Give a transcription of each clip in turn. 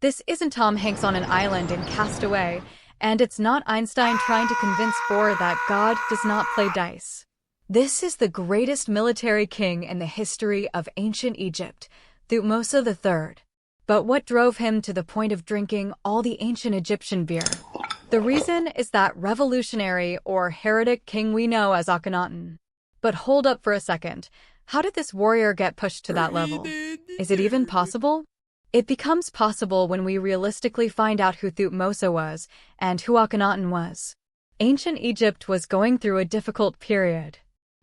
This isn't Tom Hanks on an island in Castaway, and it's not Einstein trying to convince Bohr that God does not play dice. This is the greatest military king in the history of ancient Egypt, Thutmose III. But what drove him to the point of drinking all the ancient Egyptian beer? The reason is that revolutionary or heretic king we know as Akhenaten. But hold up for a second. How did this warrior get pushed to that level? Is it even possible? It becomes possible when we realistically find out who Thutmose was and who Akhenaten was. Ancient Egypt was going through a difficult period.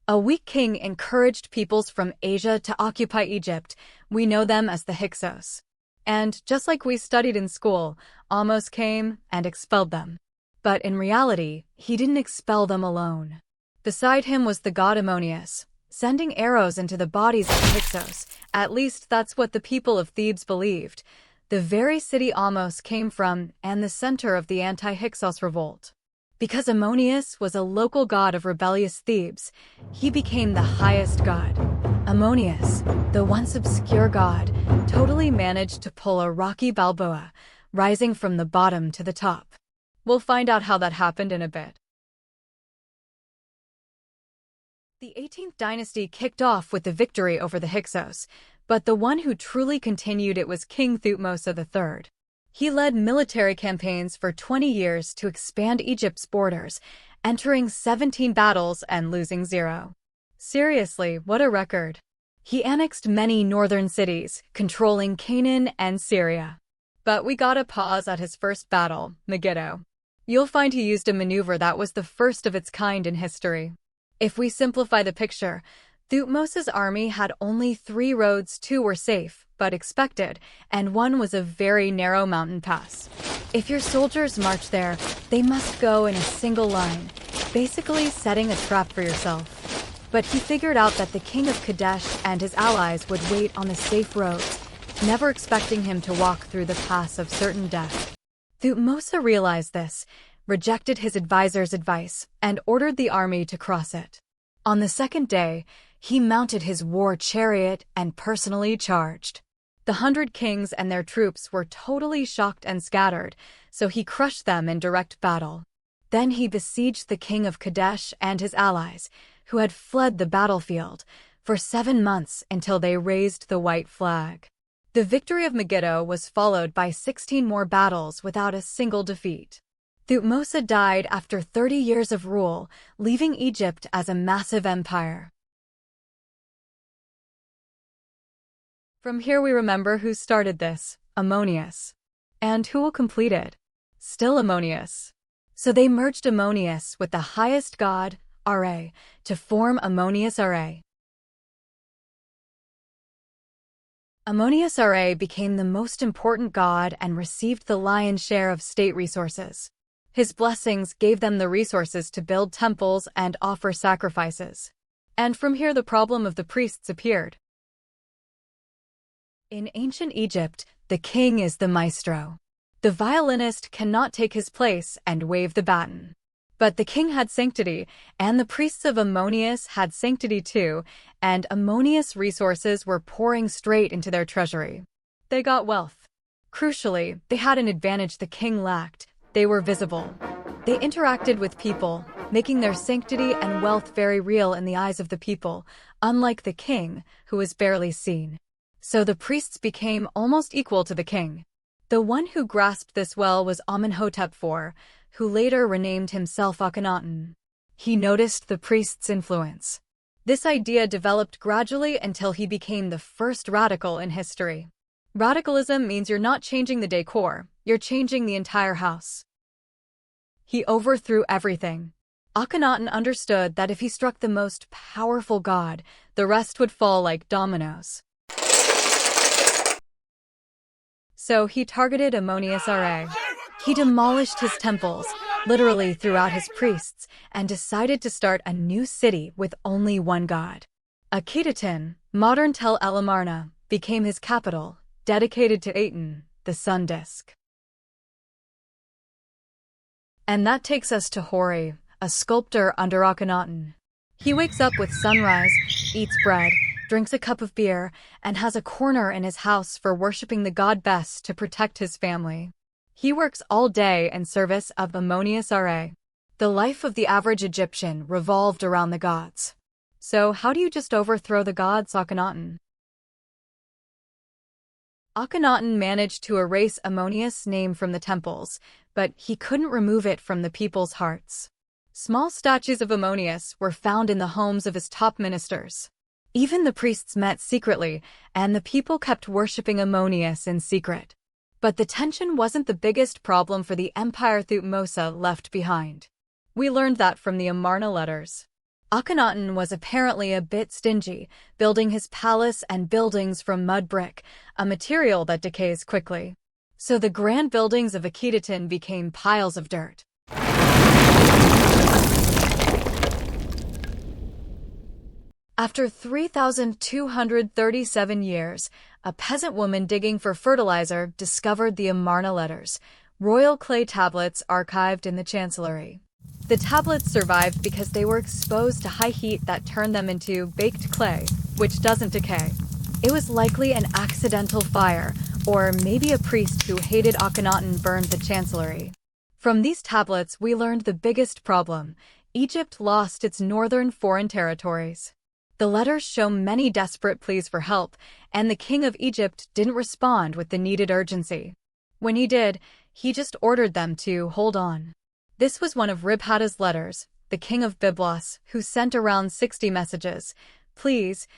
A weak king encouraged peoples from Asia to occupy Egypt. We know them as the Hyksos. And just like we studied in school, Ahmose came and expelled them. But in reality, he didn't expel them alone. Beside him was the god Ammonius, sending arrows into the bodies of the Hyksos. At least that's what the people of Thebes believed, the very city Ahmose came from and the center of the anti-Hyksos revolt. Because Ammonius was a local god of rebellious Thebes, he became the highest god. Ammonius, the once obscure god, totally managed to pull a Rocky Balboa, rising from the bottom to the top. We'll find out how that happened in a bit. The 18th dynasty kicked off with the victory over the Hyksos, but the one who truly continued it was King Thutmose III. He led military campaigns for 20 years to expand Egypt's borders, entering 17 battles and losing 0. Seriously, what a record. He annexed many northern cities, controlling Canaan and Syria. But we gotta pause at his first battle, Megiddo. You'll find he used a maneuver that was the first of its kind in history. If we simplify the picture, Thutmose's army had only 3 roads. 2 were safe, but expected, and 1 was a very narrow mountain pass. If your soldiers march there, they must go in a single line, basically setting a trap for yourself. But he figured out that the king of Kadesh and his allies would wait on the safe roads, never expecting him to walk through the pass of certain death. Thutmose realized this, rejected his advisor's advice, and ordered the army to cross it. On the second day, he mounted his war chariot and personally charged. The 100 kings and their troops were totally shocked and scattered, so he crushed them in direct battle. Then he besieged the king of Kadesh and his allies, who had fled the battlefield, for 7 months until they raised the white flag. The victory of Megiddo was followed by 16 more battles without a single defeat. Thutmose died after 30 years of rule, leaving Egypt as a massive empire. From here we remember who started this, Ammonius. And who will complete it? Still Ammonius. So they merged Ammonius with the highest god, Ra, to form Ammonius Ra. Ammonius Ra became the most important god and received the lion's share of state resources. His blessings gave them the resources to build temples and offer sacrifices. And from here the problem of the priests appeared. In ancient Egypt, the king is the maestro. The violinist cannot take his place and wave the baton. But the king had sanctity, and the priests of Ammonius had sanctity too, and Ammonius' resources were pouring straight into their treasury. They got wealth. Crucially, they had an advantage the king lacked. They were visible. They interacted with people, making their sanctity and wealth very real in the eyes of the people, unlike the king, who was barely seen. So the priests became almost equal to the king. The one who grasped this well was Amenhotep IV, who later renamed himself Akhenaten. He noticed the priest's influence. This idea developed gradually until he became the first radical in history. Radicalism means you're not changing the decor, you're changing the entire house. He overthrew everything. Akhenaten understood that if he struck the most powerful god, the rest would fall like dominoes. So he targeted Ammonius Ra. He demolished his temples, literally threw out his priests, and decided to start a new city with only one god. Akhenaten, modern Tel El Amarna, became his capital, dedicated to Aten, the sun disk. And that takes us to Hori, a sculptor under Akhenaten. He wakes up with sunrise, eats bread, drinks a cup of beer, and has a corner in his house for worshipping the god Bes to protect his family. He works all day in service of Ammonius Ra. The life of the average Egyptian revolved around the gods. So how do you just overthrow the gods, Akhenaten? Akhenaten managed to erase Ammonius' name from the temples, but he couldn't remove it from the people's hearts. Small statues of Ammonius were found in the homes of his top ministers. Even the priests met secretly, and the people kept worshipping Ammonius in secret. But the tension wasn't the biggest problem for the empire Thutmose left behind. We learned that from the Amarna Letters. Akhenaten was apparently a bit stingy, building his palace and buildings from mud brick, a material that decays quickly. So the grand buildings of Akhenaten became piles of dirt. After 3,237 years, a peasant woman digging for fertilizer discovered the Amarna Letters, royal clay tablets archived in the chancellery. The tablets survived because they were exposed to high heat that turned them into baked clay, which doesn't decay. It was likely an accidental fire, or maybe a priest who hated Akhenaten burned the chancellery. From these tablets, we learned the biggest problem: Egypt lost its northern foreign territories. The letters show many desperate pleas for help, and the king of Egypt didn't respond with the needed urgency. When he did, he just ordered them to hold on. This was one of Ribhata's letters, the king of Byblos, who sent around 60 messages. Please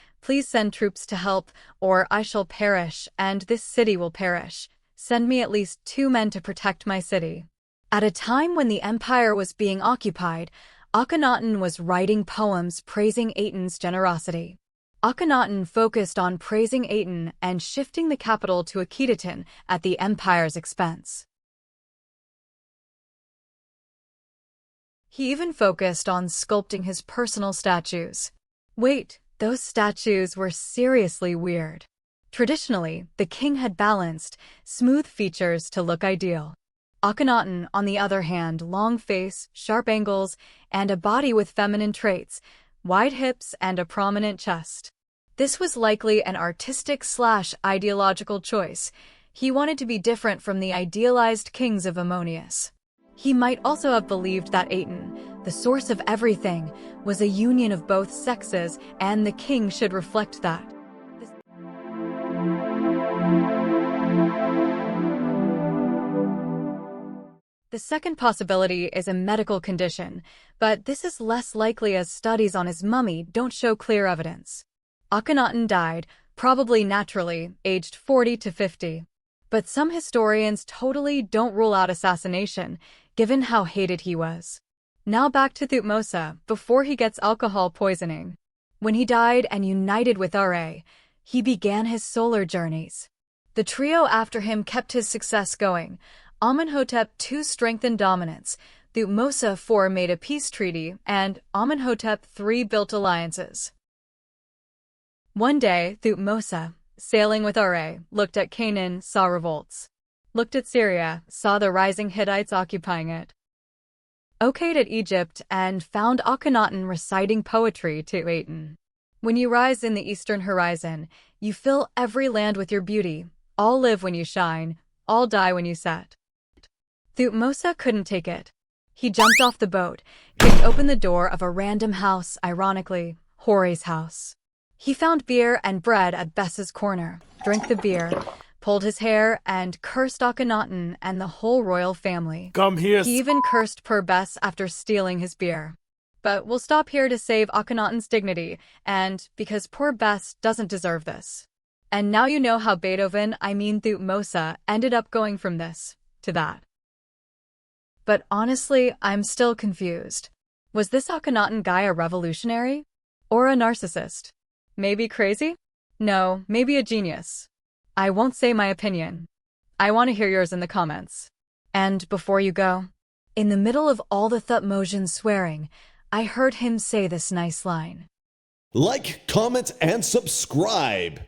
send troops to help, or I shall perish, and this city will perish. Send me at least 2 men to protect my city. At a time when the empire was being occupied, Akhenaten was writing poems praising Aten's generosity. Akhenaten focused on praising Aten and shifting the capital to Akhenaten at the empire's expense. He even focused on sculpting his personal statues. Wait, those statues were seriously weird. Traditionally, the king had balanced, smooth features to look ideal. Akhenaten, on the other hand, long face, sharp angles, and a body with feminine traits, wide hips and a prominent chest. This was likely an artistic/ideological choice. He wanted to be different from the idealized kings of Ammonius. He might also have believed that Aten, the source of everything, was a union of both sexes, and the king should reflect that. The second possibility is a medical condition, but this is less likely as studies on his mummy don't show clear evidence. Akhenaten died, probably naturally, aged 40 to 50. But some historians totally don't rule out assassination, given how hated he was. Now back to Thutmose, before he gets alcohol poisoning. When he died and united with Ra, he began his solar journeys. The trio after him kept his success going. Amenhotep II strengthened dominance, Thutmose IV made a peace treaty, and Amenhotep III built alliances. One day, Thutmose, sailing with Ra, looked at Canaan, saw revolts. Looked at Syria, saw the rising Hittites occupying it. Okayed at Egypt, and found Akhenaten reciting poetry to Aten. When you rise in the eastern horizon, you fill every land with your beauty. All live when you shine, all die when you set. Thutmose couldn't take it. He jumped off the boat, kicked open the door of a random house, ironically, Hori's house. He found beer and bread at Bes's corner, drank the beer, pulled his hair, and cursed Akhenaten and the whole royal family. Come here. He even cursed poor Bes after stealing his beer. But we'll stop here to save Akhenaten's dignity, and because poor Bes doesn't deserve this. And now you know how Thutmose, ended up going from this to that. But honestly, I'm still confused. Was this Akhenaten guy a revolutionary? Or a narcissist? Maybe crazy? No, maybe a genius. I won't say my opinion. I want to hear yours in the comments. And before you go, in the middle of all the Thutmosian swearing, I heard him say this nice line. Like, comment, and subscribe.